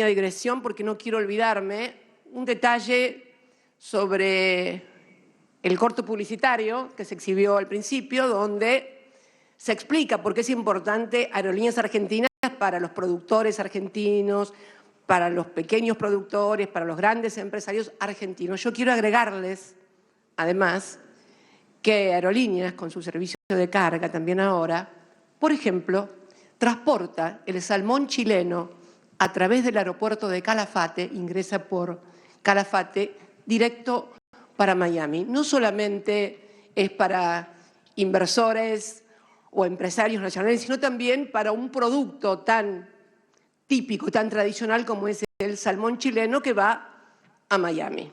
digresión porque no quiero olvidarme, un detalle sobre el corto publicitario que se exhibió al principio, donde se explica por qué es importante Aerolíneas Argentinas para los productores argentinos, para los pequeños productores, para los grandes empresarios argentinos. Yo quiero agregarles, además, que Aerolíneas, con su servicio de carga también ahora, por ejemplo, transporta el salmón chileno a través del aeropuerto de Calafate, ingresa por Calafate, directo para Miami. No solamente es para inversores o empresarios nacionales, sino también para un producto tan típico, tan tradicional como es el salmón chileno que va a Miami.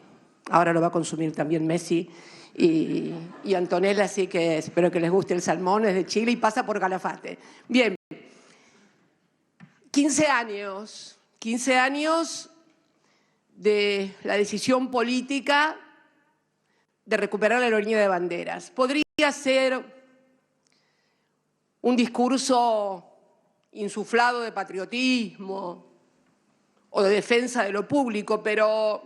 Ahora lo va a consumir también Messi y Antonella, así que espero que les guste el salmón, es de Chile y pasa por Calafate. Bien, 15 años de la decisión política de recuperar la aerolínea de banderas. Podría ser un discurso insuflado de patriotismo o de defensa de lo público, pero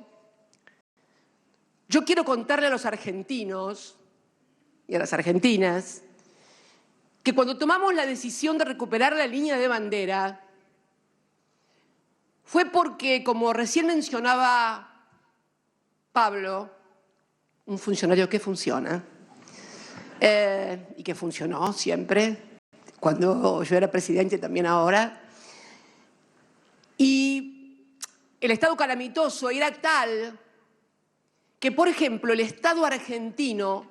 yo quiero contarle a los argentinos y a las argentinas que cuando tomamos la decisión de recuperar la línea de bandera fue porque, como recién mencionaba Pablo, un funcionario que funciona y que funcionó siempre, cuando yo era presidente también ahora, y el estado calamitoso era tal que, por ejemplo, el Estado argentino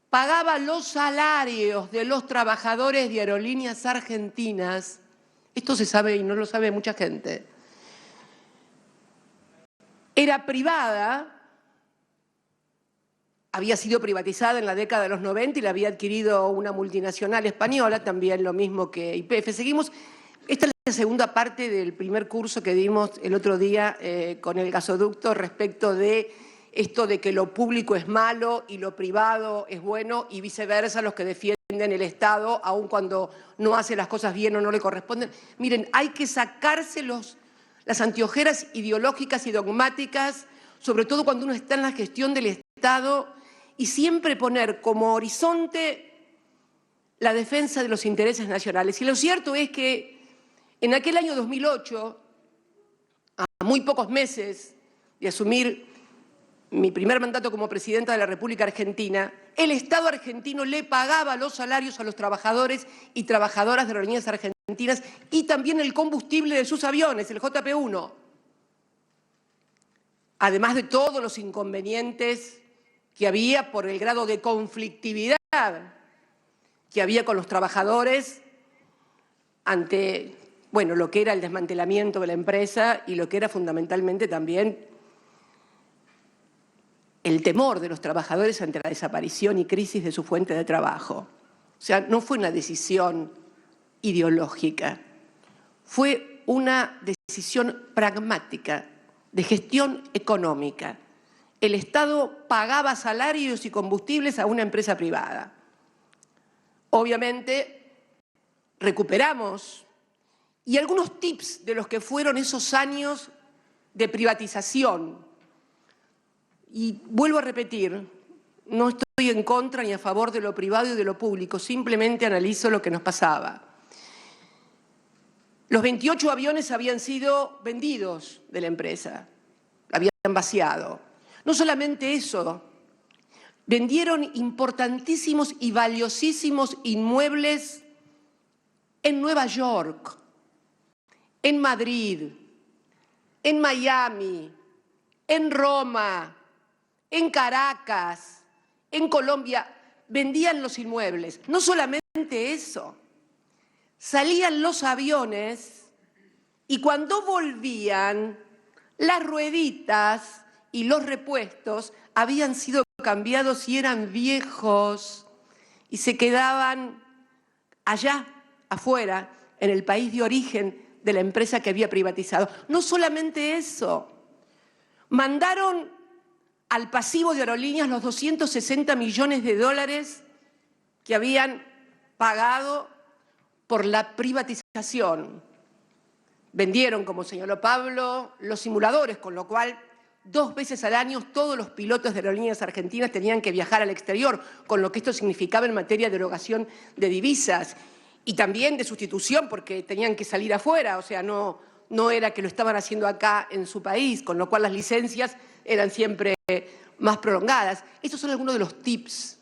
pagaba los salarios de los trabajadores de Aerolíneas Argentinas. Esto se sabe y no lo sabe mucha gente. Era privada, había sido privatizada en la década de los 90 y la había adquirido una multinacional española, también lo mismo que YPF. Seguimos, esta es la segunda parte del primer curso que dimos el otro día con el gasoducto respecto de esto de que lo público es malo y lo privado es bueno y viceversa, los que defienden el Estado, aun cuando no hace las cosas bien o no le corresponden. Miren, hay que sacarse las anteojeras ideológicas y dogmáticas, sobre todo cuando uno está en la gestión del Estado, y siempre poner como horizonte la defensa de los intereses nacionales. Y lo cierto es que en aquel año 2008, a muy pocos meses de asumir mi primer mandato como presidenta de la República Argentina, el Estado argentino le pagaba los salarios a los trabajadores y trabajadoras de Aerolíneas Argentinas y también el combustible de sus aviones, el JP-1. Además de todos los inconvenientes que había por el grado de conflictividad que había con los trabajadores ante, bueno, lo que era el desmantelamiento de la empresa y lo que era fundamentalmente también el temor de los trabajadores ante la desaparición y crisis de su fuente de trabajo. O sea, no fue una decisión ideológica, fue una decisión pragmática de gestión económica. El Estado pagaba salarios y combustibles a una empresa privada. Obviamente, recuperamos, y algunos tips de los que fueron esos años de privatización. Y vuelvo a repetir, no estoy en contra ni a favor de lo privado y de lo público, simplemente analizo lo que nos pasaba. Los 28 aviones habían sido vendidos de la empresa, habían vaciado. No solamente eso, vendieron importantísimos y valiosísimos inmuebles en Nueva York, en Madrid, en Miami, en Roma, en Caracas, en Colombia, vendían los inmuebles. No solamente eso, salían los aviones y cuando volvían, las rueditas y los repuestos habían sido cambiados y eran viejos y se quedaban allá, afuera, en el país de origen de la empresa que había privatizado. No solamente eso, mandaron al pasivo de Aerolíneas los 260 millones de dólares que habían pagado por la privatización vendieron, como señaló Pablo, los simuladores, con lo cual 2 veces al año todos los pilotos de aerolíneas argentinas tenían que viajar al exterior, con lo que esto significaba en materia de erogación de divisas y también de sustitución, porque tenían que salir afuera, o sea, no era que lo estaban haciendo acá en su país, con lo cual las licencias eran siempre más prolongadas. Estos son algunos de los tips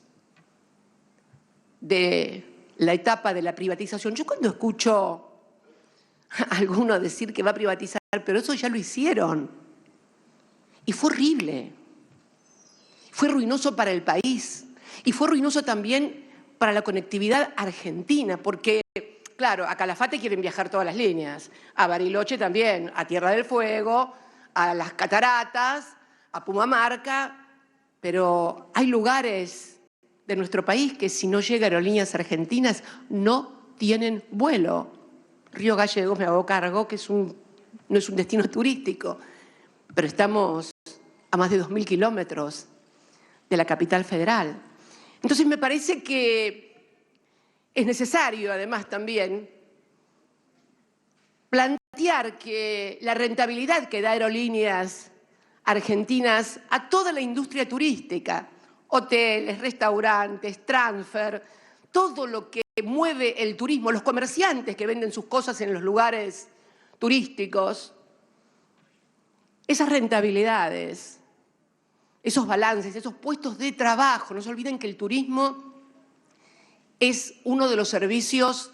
de la etapa de la privatización. Yo cuando escucho a alguno decir que va a privatizar, pero eso ya lo hicieron. Y fue horrible. Fue ruinoso para el país. Y fue ruinoso también para la conectividad argentina, porque, claro, a Calafate quieren viajar todas las líneas, a Bariloche también, a Tierra del Fuego, a las Cataratas, a Pumamarca, pero hay lugares de nuestro país que si no llega Aerolíneas Argentinas no tienen vuelo. Río Gallegos me hago cargo que no es un destino turístico, pero estamos a más de 2.000 kilómetros de la capital federal. Entonces me parece que es necesario, además, también plantear que la rentabilidad que da Aerolíneas Argentinas a toda la industria turística, hoteles, restaurantes, transfer, todo lo que mueve el turismo, los comerciantes que venden sus cosas en los lugares turísticos, esas rentabilidades, esos balances, esos puestos de trabajo. No se olviden que el turismo es uno de los servicios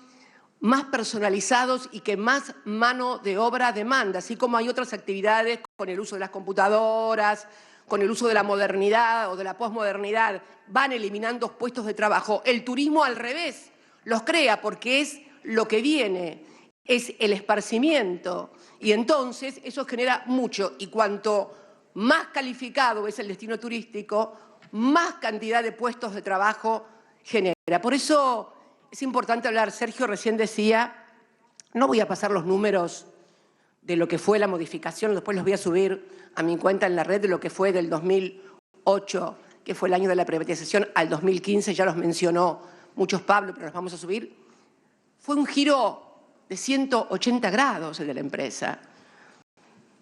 más personalizados y que más mano de obra demanda, así como hay otras actividades con el uso de las computadoras, con el uso de la modernidad o de la posmodernidad, van eliminando puestos de trabajo. El turismo al revés los crea porque es lo que viene, es el esparcimiento y entonces eso genera mucho y cuanto más calificado es el destino turístico, más cantidad de puestos de trabajo genera. Por eso es importante hablar, Sergio recién decía, no voy a pasar los números de lo que fue la modificación, después los voy a subir a mi cuenta en la red de lo que fue del 2008, que fue el año de la privatización, al 2015, ya los mencionó muchos Pablo, pero los vamos a subir. Fue un giro de 180 grados el de la empresa.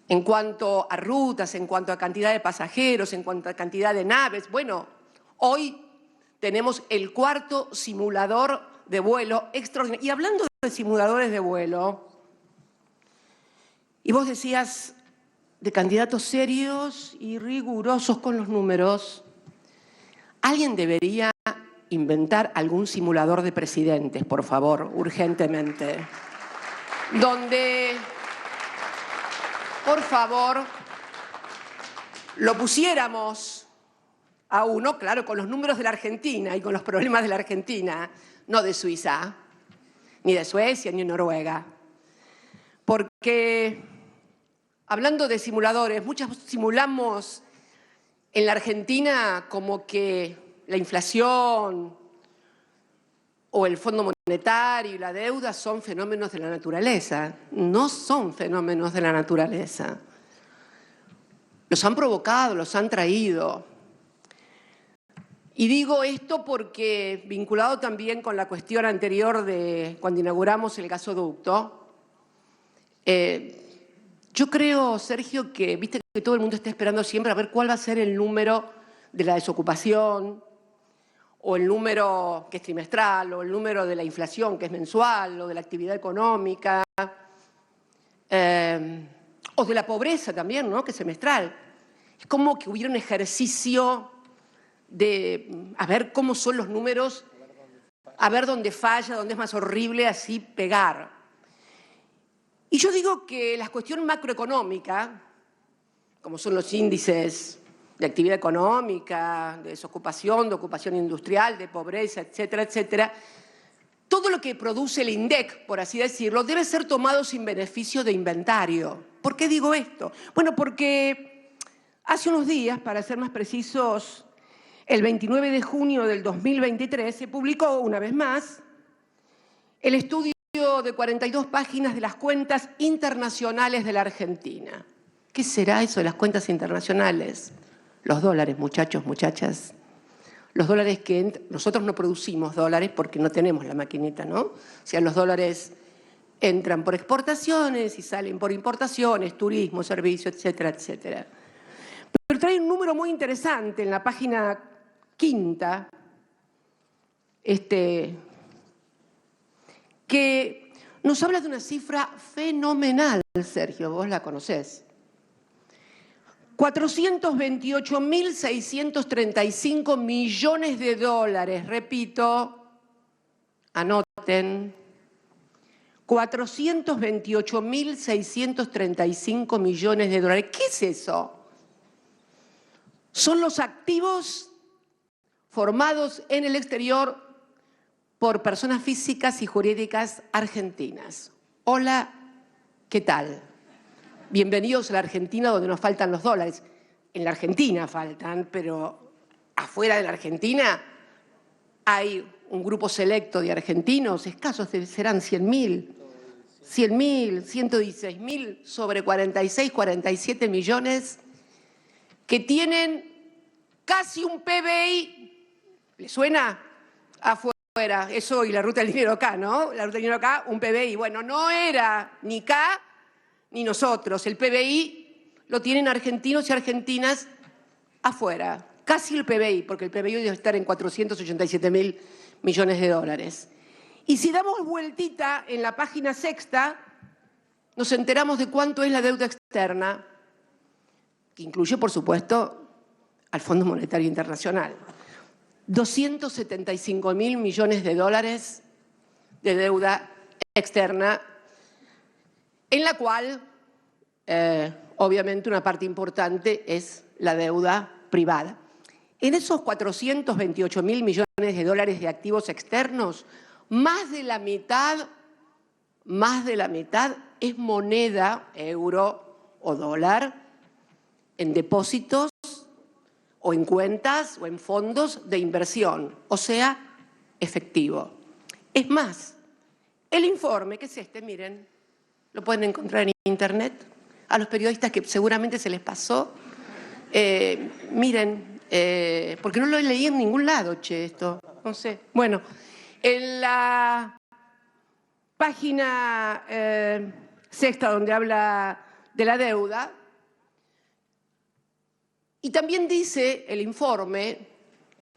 En cuanto a rutas, en cuanto a cantidad de pasajeros, en cuanto a cantidad de naves. Bueno, hoy tenemos el 4º simulador de vuelo extraordinario. Y hablando de simuladores de vuelo, y vos decías de candidatos serios y rigurosos con los números, alguien debería inventar algún simulador de presidentes, por favor, urgentemente, donde, por favor, lo pusiéramos a uno, claro, con los números de la Argentina y con los problemas de la Argentina, no de Suiza, ni de Suecia, ni de Noruega. Porque, hablando de simuladores, muchos simulamos en la Argentina como que la inflación o el Fondo Monetario y la deuda son fenómenos de la naturaleza. No son fenómenos de la naturaleza. Los han provocado, los han traído. Y digo esto porque, vinculado también con la cuestión anterior de cuando inauguramos el gasoducto, yo creo, Sergio, que viste que todo el mundo está esperando siempre a ver cuál va a ser el número de la desocupación, o el número que es trimestral, o el número de la inflación que es mensual, o de la actividad económica, o de la pobreza también, ¿no?, que es semestral. Es como que hubiera un ejercicio de a ver cómo son los números, a ver dónde falla, dónde es más horrible, así pegar. Y yo digo que la cuestión macroeconómica, como son los índices de actividad económica, de desocupación, de ocupación industrial, de pobreza, etcétera, etcétera, todo lo que produce el INDEC, por así decirlo, debe ser tomado sin beneficio de inventario. ¿Por qué digo esto? Bueno, porque hace unos días, para ser más precisos, el 29 de junio del 2023 se publicó, una vez más, el estudio de 42 páginas de las cuentas internacionales de la Argentina. ¿Qué será eso de las cuentas internacionales? Los dólares, muchachos, muchachas. Los dólares que nosotros no producimos dólares porque no tenemos la maquinita, ¿no? O sea, los dólares entran por exportaciones y salen por importaciones, turismo, servicios, etcétera, etcétera. Pero trae un número muy interesante en la página 5, que nos habla de una cifra fenomenal, Sergio, vos la conocés. 428.635 millones de dólares, repito, anoten, 428.635 millones de dólares. ¿Qué es eso? Son los activos formados en el exterior por personas físicas y jurídicas argentinas. Hola, ¿qué tal? Bienvenidos a la Argentina, donde nos faltan los dólares. En la Argentina faltan, pero afuera de la Argentina hay un grupo selecto de argentinos, escasos, serán 100.000, 116.000 sobre 46, 47 millones, que tienen casi un PBI, ¿le suena? Afuera, eso y la ruta del dinero acá, ¿no? La ruta del dinero acá, un PBI. Bueno, no era ni acá ni nosotros. El PBI lo tienen argentinos y argentinas afuera. Casi el PBI, porque el PBI debe estar en 487.000 millones de dólares. Y si damos vueltita en la página 6, nos enteramos de cuánto es la deuda externa, que incluye, por supuesto, al Fondo Monetario Internacional. 275.000 millones de dólares de deuda externa, en la cual, obviamente, una parte importante es la deuda privada. En esos 428.000 millones de dólares de activos externos, más de la mitad es moneda, euro o dólar, en depósitos o en cuentas o en fondos de inversión, o sea, efectivo. Es más, el informe, que es este, miren, lo pueden encontrar en internet, a los periodistas que seguramente se les pasó. Miren, porque no lo leí en ningún lado, che, esto, no sé. Bueno, en la página 6, donde habla de la deuda, y también dice el informe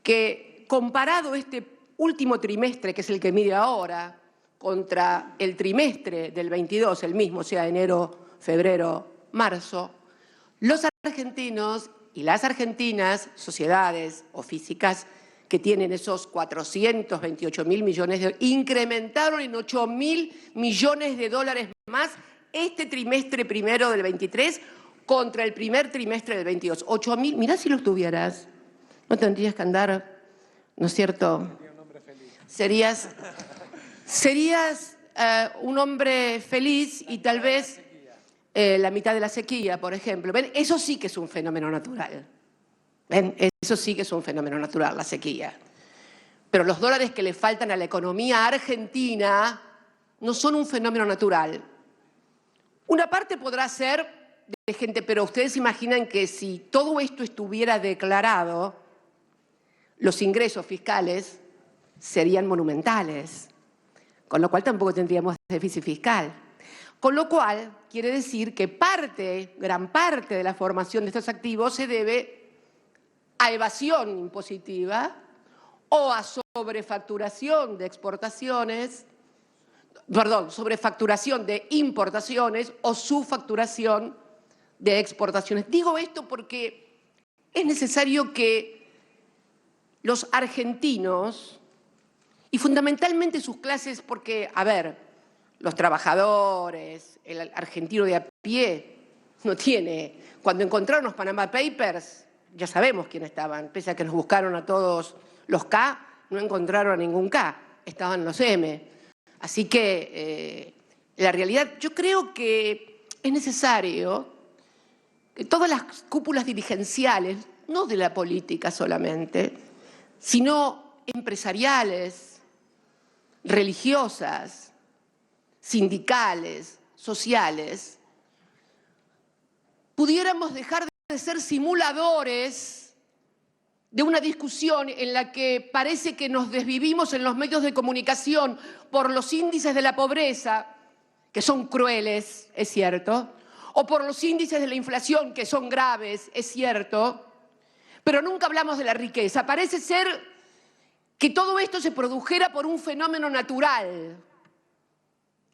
que comparado este último trimestre, que es el que mide ahora, contra el trimestre del 22, el mismo, o sea, enero, febrero, marzo, los argentinos y las argentinas, sociedades o físicas que tienen esos 428.000 millones de dólares, incrementaron en 8.000 millones de dólares más este trimestre primero del 23 contra el primer trimestre del 22. 8.000, mirá si los tuvieras, no tendrías que andar, ¿no es cierto? Serías un hombre feliz y tal vez la mitad de la sequía, por ejemplo. ¿Ven? Eso sí que es un fenómeno natural. ¿Ven? Eso sí que es un fenómeno natural, la sequía. Pero los dólares que le faltan a la economía argentina no son un fenómeno natural. Una parte podrá ser de gente, pero ustedes imaginan que si todo esto estuviera declarado, los ingresos fiscales serían monumentales, con lo cual tampoco tendríamos déficit fiscal. Con lo cual, quiere decir que gran parte de la formación de estos activos se debe a evasión impositiva o a sobrefacturación de exportaciones, perdón, sobrefacturación de importaciones o subfacturación de exportaciones. Digo esto porque es necesario que los argentinos, y fundamentalmente sus clases, porque, a ver, los trabajadores, el argentino de a pie, no tiene. Cuando encontraron los Panama Papers, ya sabemos quiénes estaban, pese a que nos buscaron a todos los K, no encontraron a ningún K, estaban los M. Así que, la realidad, yo creo que es necesario que todas las cúpulas dirigenciales, no de la política solamente, sino empresariales, religiosas, sindicales, sociales, pudiéramos dejar de ser simuladores de una discusión en la que parece que nos desvivimos en los medios de comunicación por los índices de la pobreza que son crueles, es cierto, o por los índices de la inflación, que son graves, es cierto, pero nunca hablamos de la riqueza. Parece ser que todo esto se produjera por un fenómeno natural.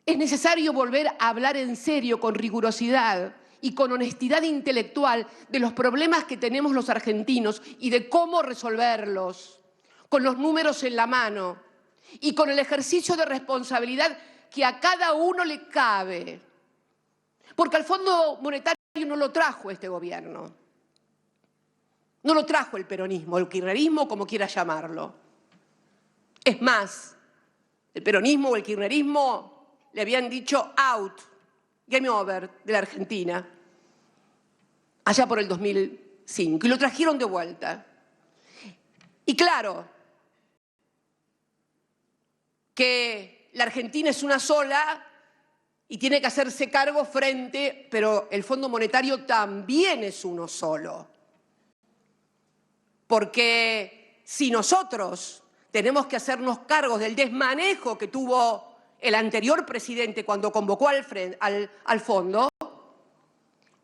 Es necesario volver a hablar en serio, con rigurosidad y con honestidad intelectual de los problemas que tenemos los argentinos y de cómo resolverlos, con los números en la mano y con el ejercicio de responsabilidad que a cada uno le cabe. Porque al Fondo Monetario no lo trajo este gobierno, no lo trajo el peronismo, el kirchnerismo, como quiera llamarlo. Es más, el peronismo o el kirchnerismo le habían dicho out, game over, de la Argentina, allá por el 2005, y lo trajeron de vuelta. Y claro, que la Argentina es una sola y tiene que hacerse cargo frente, pero el Fondo Monetario también es uno solo. Porque si nosotros tenemos que hacernos cargos del desmanejo que tuvo el anterior presidente cuando convocó al fondo,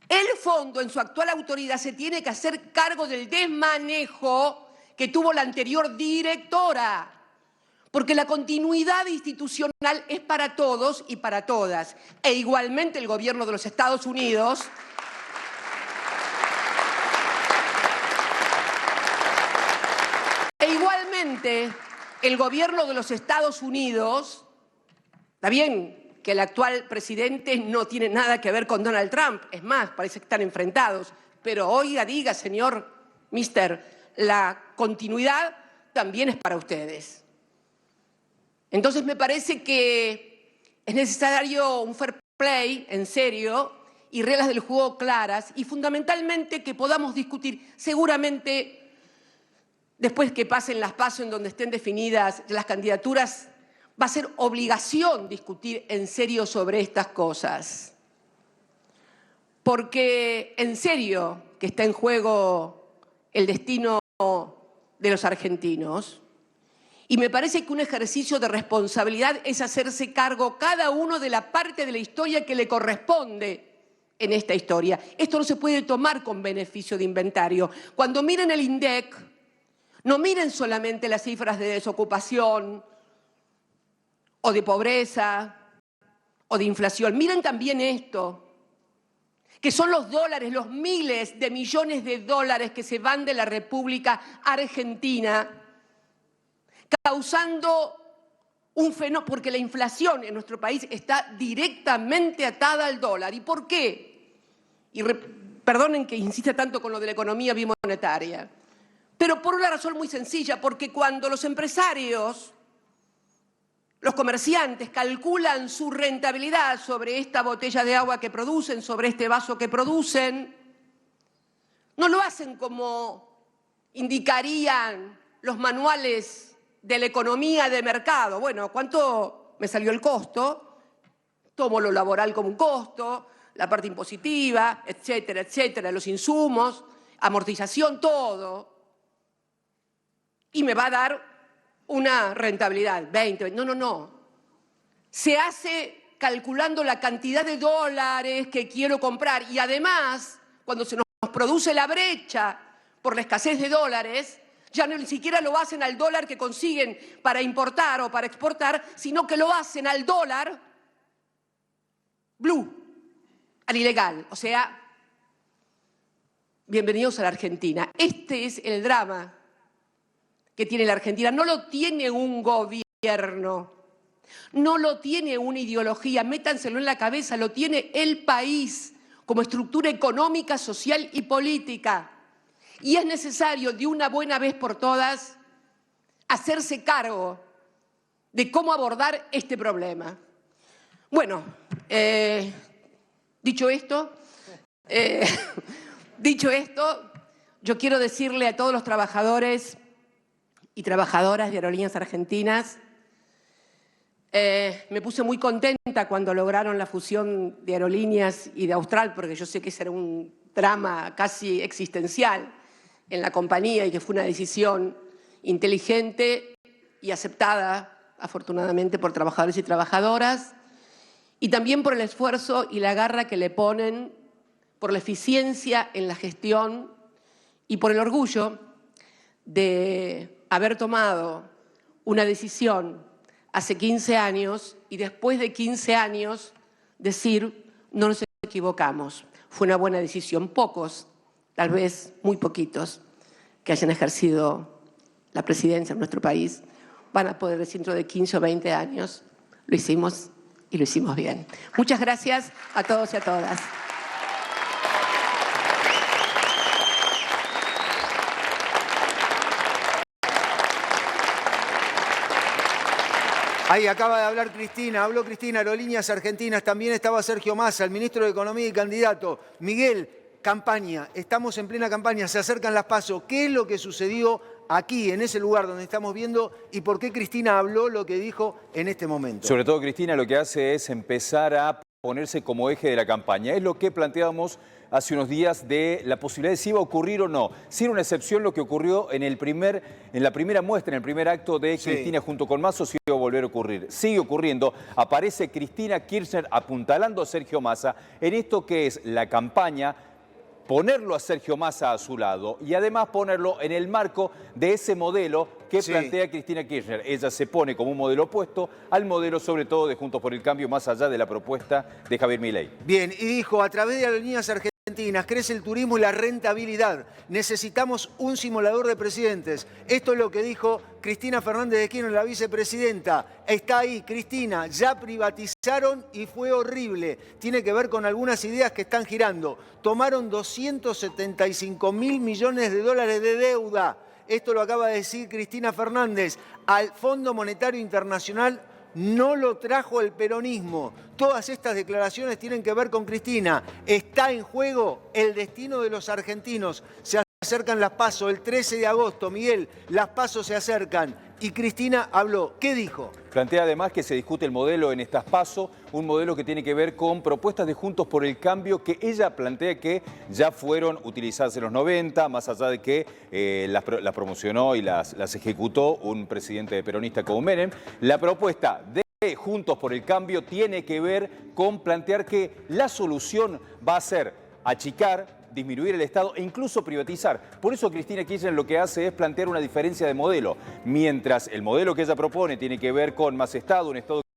el fondo en su actual autoridad se tiene que hacer cargo del desmanejo que tuvo la anterior directora. Porque la continuidad institucional es para todos y para todas. E igualmente el gobierno de los Estados Unidos el gobierno de los Estados Unidos, está bien que el actual presidente no tiene nada que ver con Donald Trump, es más, parece que están enfrentados, pero oiga, diga, señor Mister, la continuidad también es para ustedes. Entonces me parece que es necesario un fair play, en serio, y reglas del juego claras, y fundamentalmente que podamos discutir, seguramente después que pasen las PASO en donde estén definidas las candidaturas, va a ser obligación discutir en serio sobre estas cosas. Porque en serio que está en juego el destino de los argentinos. Y me parece que un ejercicio de responsabilidad es hacerse cargo cada uno de la parte de la historia que le corresponde en esta historia. Esto no se puede tomar con beneficio de inventario. Cuando miren el INDEC, no miren solamente las cifras de desocupación o de pobreza o de inflación. Miren también esto, que son los dólares, los miles de millones de dólares que se van de la República Argentina, causando un fenómeno, porque la inflación en nuestro país está directamente atada al dólar. ¿Y por qué? Y perdonen que insista tanto con lo de la economía bimonetaria, pero por una razón muy sencilla, porque cuando los empresarios, los comerciantes calculan su rentabilidad sobre esta botella de agua que producen, sobre este vaso que producen, no lo hacen como indicarían los manuales de la economía de mercado. Bueno, ¿cuánto me salió el costo? Tomo lo laboral como un costo, la parte impositiva, etcétera, etcétera, los insumos, amortización, todo. Y me va a dar una rentabilidad, 20. No. Se hace calculando la cantidad de dólares que quiero comprar y además, cuando se nos produce la brecha por la escasez de dólares, ya ni siquiera lo hacen al dólar que consiguen para importar o para exportar, sino que lo hacen al dólar blue, al ilegal. O sea, bienvenidos a la Argentina. Este es el drama que tiene la Argentina. No lo tiene un gobierno, no lo tiene una ideología, métanselo en la cabeza, lo tiene el país como estructura económica, social y política. Y es necesario, de una buena vez por todas, hacerse cargo de cómo abordar este problema. Bueno, dicho esto, yo quiero decirle a todos los trabajadores y trabajadoras de Aerolíneas Argentinas, me puse muy contenta cuando lograron la fusión de Aerolíneas y de Austral, porque yo sé que ese era un drama casi existencial en la compañía y que fue una decisión inteligente y aceptada, afortunadamente, por trabajadores y trabajadoras. y también por el esfuerzo y la garra que le ponen, por la eficiencia en la gestión y por el orgullo de haber tomado una decisión hace 15 años y después de 15 años decir no nos equivocamos. Fue una buena decisión. Pocos, tal vez muy poquitos, que hayan ejercido la presidencia en nuestro país van a poder decir dentro de 15 o 20 años lo hicimos y lo hicimos bien. Muchas gracias a todos y a todas. Ahí acaba de hablar Cristina, habló Cristina, Aerolíneas Argentinas, también estaba Sergio Massa, el ministro de Economía y candidato. Miguel, campaña, estamos en plena campaña, se acercan las PASO. ¿Qué es lo que sucedió aquí, en ese lugar donde estamos viendo, y por qué Cristina habló lo que dijo en este momento? Sobre todo Cristina lo que hace es empezar a ponerse como eje de la campaña. Es lo que planteábamos hace unos días de la posibilidad de si iba a ocurrir o no. Si era una excepción lo que ocurrió en la primera muestra, en el primer acto de Cristina junto con Massa, si iba a volver a ocurrir. Sigue ocurriendo. Aparece Cristina Kirchner apuntalando a Sergio Massa en esto que es la campaña, ponerlo a Sergio Massa a su lado y además ponerlo en el marco de ese modelo que plantea Cristina Kirchner. Ella se pone como un modelo opuesto al modelo, sobre todo, de Juntos por el Cambio, más allá de la propuesta de Javier Milei. Bien, y dijo, a través de Aerolíneas Argentinas crece el turismo y la rentabilidad. Necesitamos un simulador de presidentes. Esto es lo que dijo Cristina Fernández de Kirchner, la vicepresidenta. Está ahí, Cristina, ya privatizaron y fue horrible. Tiene que ver con algunas ideas que están girando. Tomaron 275.000 millones de dólares de deuda. Esto lo acaba de decir Cristina Fernández. Al Fondo Monetario Internacional no lo trajo el peronismo. Todas estas declaraciones tienen que ver con Cristina. Está en juego el destino de los argentinos. Se acercan las PASO el 13 de agosto. Miguel, las PASO se acercan. Y Cristina habló. ¿Qué dijo? Plantea además que se discute el modelo en estas PASO, un modelo que tiene que ver con propuestas de Juntos por el Cambio que ella plantea que ya fueron utilizadas en los 90, más allá de que las promocionó y las ejecutó un presidente peronista como Menem. La propuesta de Juntos por el Cambio tiene que ver con plantear que la solución va a ser achicar, disminuir el Estado e incluso privatizar. Por eso Cristina Kirchner lo que hace es plantear una diferencia de modelo. Mientras el modelo que ella propone tiene que ver con más Estado, un Estado